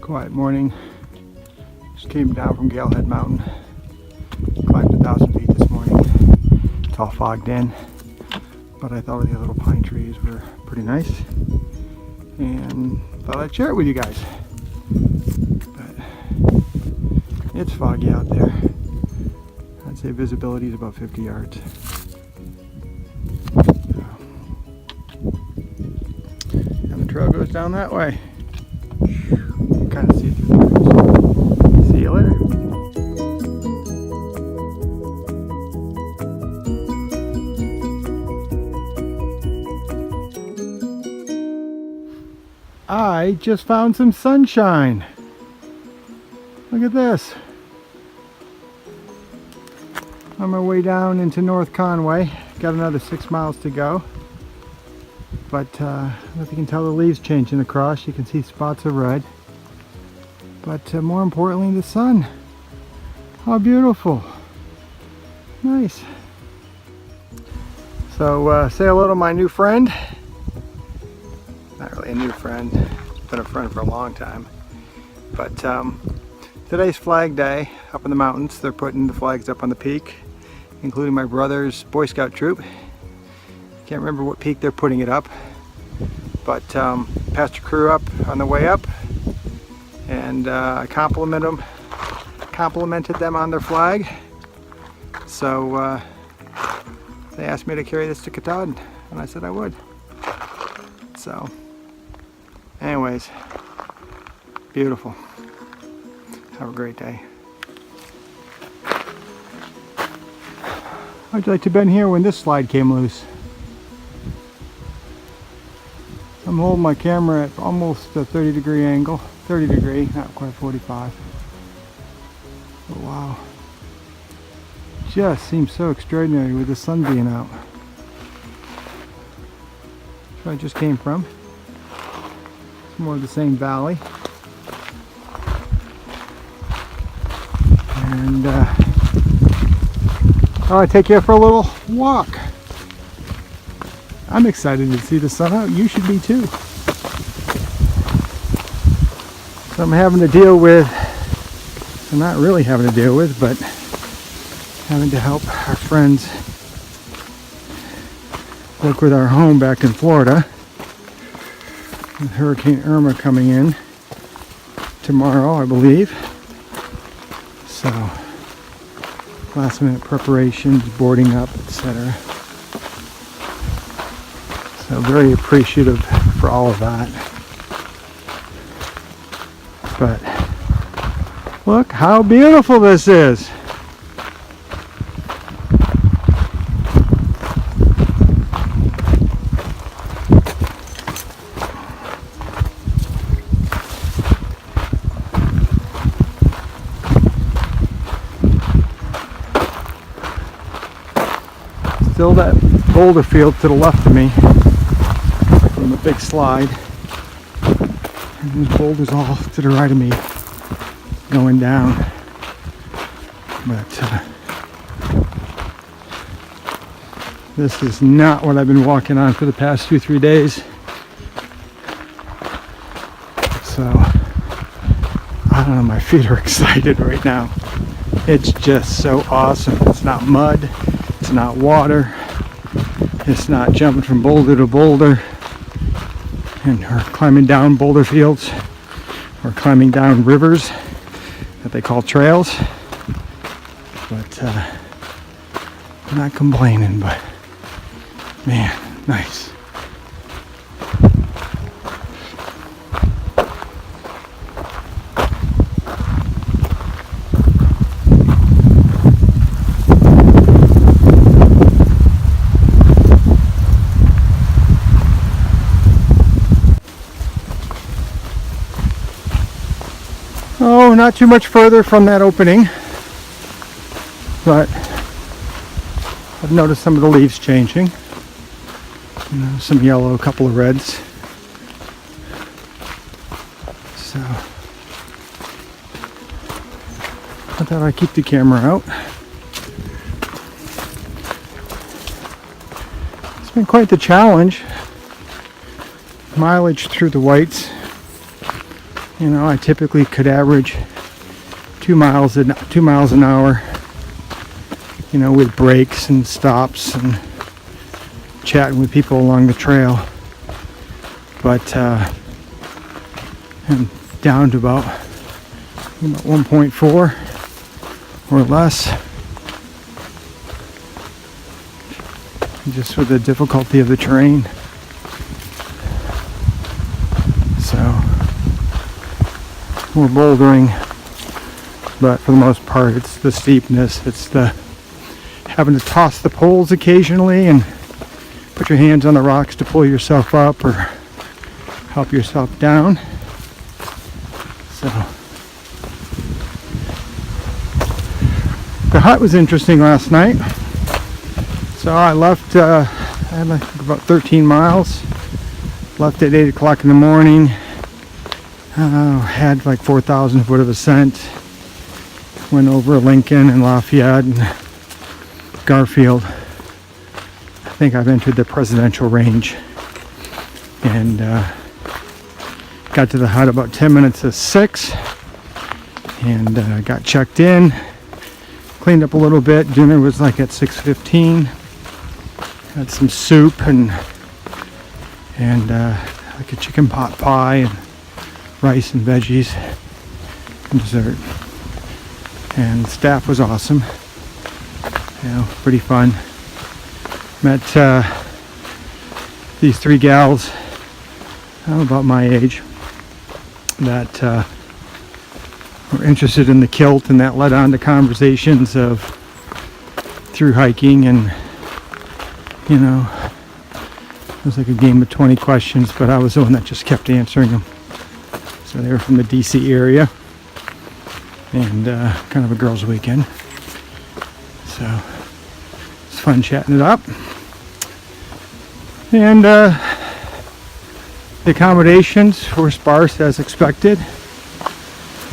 Quiet morning. Just came down from Galehead Mountain. Climbed 1,000 feet this morning. It's all fogged in, but I thought the little pine trees were pretty nice, and thought I'd share it with you guys. But it's foggy out there. I'd say visibility is about 50 yards. And the trail goes down that way. Kind of see it through the trees. See you later. I just found some sunshine. Look at this. On my way down into North Conway. Got another 6 miles to go. But I don't know if you can tell the leaves changing across. You can see spots of red. But more importantly, the sun. How beautiful. Nice. So say hello to my new friend. Not really a new friend. Been a friend for a long time. But today's Flag Day up in the mountains. They're putting the flags up on the peak, including my brother's Boy Scout troop. Can't remember what peak they're putting it up. But passed a crew up on the way up. And I complimented them on their flag. So they asked me to carry this to Katahdin, and I said I would. So anyways, beautiful. Have a great day. How'd you like to been here when this slide came loose? I'm holding my camera at almost a 30-degree angle. 30 degree, not quite 45. But wow. Just seems so extraordinary with the sun being out. That's where I just came from. It's more of the same valley. And I'll take you for a little walk. I'm excited to see the sun out. You should be too. So I'm having to deal with, I'm not really having to deal with, but having to help our friends work with our home back in Florida. With Hurricane Irma coming in tomorrow, I believe. So last minute preparations, boarding up, etc. So very appreciative for all of that. But look how beautiful this is. Still that boulder field to the left of me from the big slide. And there's boulders all to the right of me going down. But this is not what I've been walking on for the past 2-3 days. So I don't know, my feet are excited right now. It's just so awesome. It's not mud, it's not water, it's not jumping from boulder to boulder and or climbing down boulder fields or climbing down rivers that they call trails. But I'm not complaining, but man, nice. Oh, not too much further from that opening, but I've noticed some of the leaves changing. You know, some yellow, a couple of reds. So I thought I'd keep the camera out. It's been quite the challenge. Mileage through the whites. You know, I typically could average 2 miles an hour, you know, with breaks and stops and chatting with people along the trail. But I'm down to about 1.4 or less, just with the difficulty of the terrain. So we're bouldering, but for the most part it's the steepness, it's the having to toss the poles occasionally and put your hands on the rocks to pull yourself up or help yourself down. So the hut was interesting last night. So I left, I had like about 13 miles. Left at 8 o'clock in the morning. Had like 4,000 foot of ascent. Went over Lincoln and Lafayette and Garfield. I think I've entered the presidential range. And got to the hut about 10 minutes to 6. And got checked in. Cleaned up a little bit. Dinner was like at 6:15. Had some soup and like a chicken pot pie and rice and veggies and dessert. And staff was awesome. You know, pretty fun. Met these 3 gals, about my age, that were interested in the kilt, and that led on to conversations of through hiking, and you know, it was like a game of 20 questions, but I was the one that just kept answering them. So they were from the DC area, and kind of a girls' weekend. So it's fun chatting it up. And the accommodations were sparse as expected.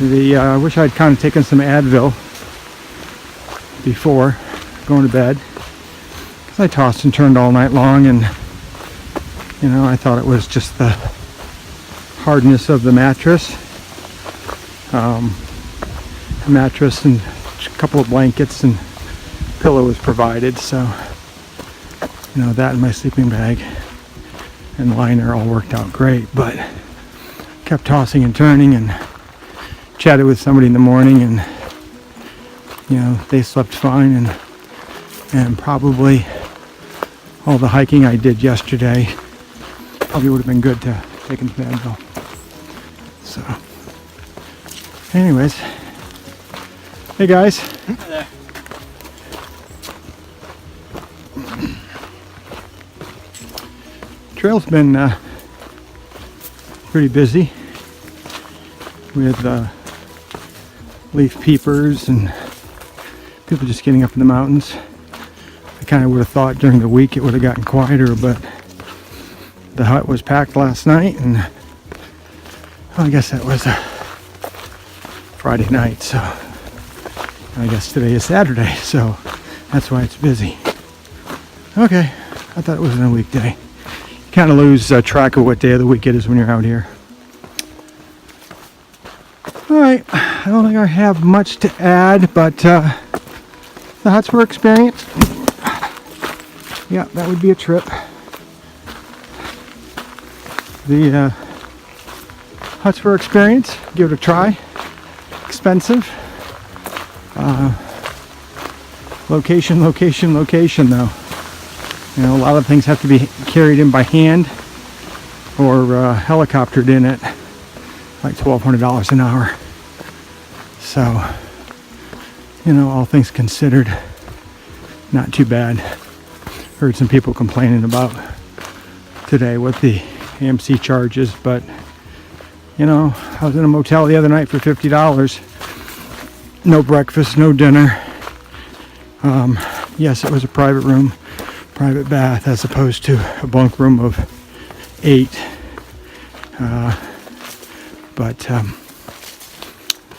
I wish I'd kind of taken some Advil before going to bed, because I tossed and turned all night long, and you know, I thought it was just the hardness of the mattress. Mattress and a couple of blankets and pillow was provided, so you know, that and my sleeping bag and liner all worked out great. But kept tossing and turning, and chatted with somebody in the morning, and you know, they slept fine, and probably all the hiking I did yesterday probably would have been good to take into Advil. So anyways, hey guys. Hi there. Trail's been pretty busy with leaf peepers and people just getting up in the mountains. I kind of would have thought during the week it would have gotten quieter, but the hut was packed last night, and well, I guess that was a Friday night, so I guess today is Saturday, so that's why it's busy. Okay, I thought it was on a weekday. You kind of lose track of what day of the week it is when you're out here. Alright, I don't think I have much to add, but the huts were experience. Yeah, that would be a trip. The huts were experience. Give it a try. Expensive. Location though. You know, a lot of things have to be carried in by hand or helicoptered in at like $1,200 an hour. So, you know, all things considered, not too bad. Heard some people complaining about today what the AMC charges, but you know, I was in a motel the other night for $50. No breakfast, no dinner. Yes, it was a private room, private bath, as opposed to a bunk room of 8. But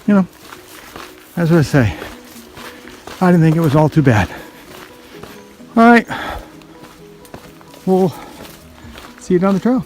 you know, as I say, I didn't think it was all too bad. All right, we'll see you down the trail.